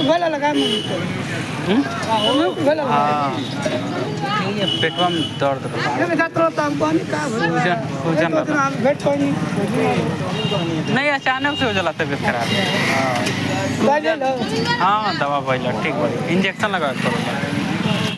भला लगा पेटवा में दर्द नहीं अचानक से हो जाला तबीयत खराब। हाँ दवा पहला ठीक बोली इंजेक्शन लगा करो।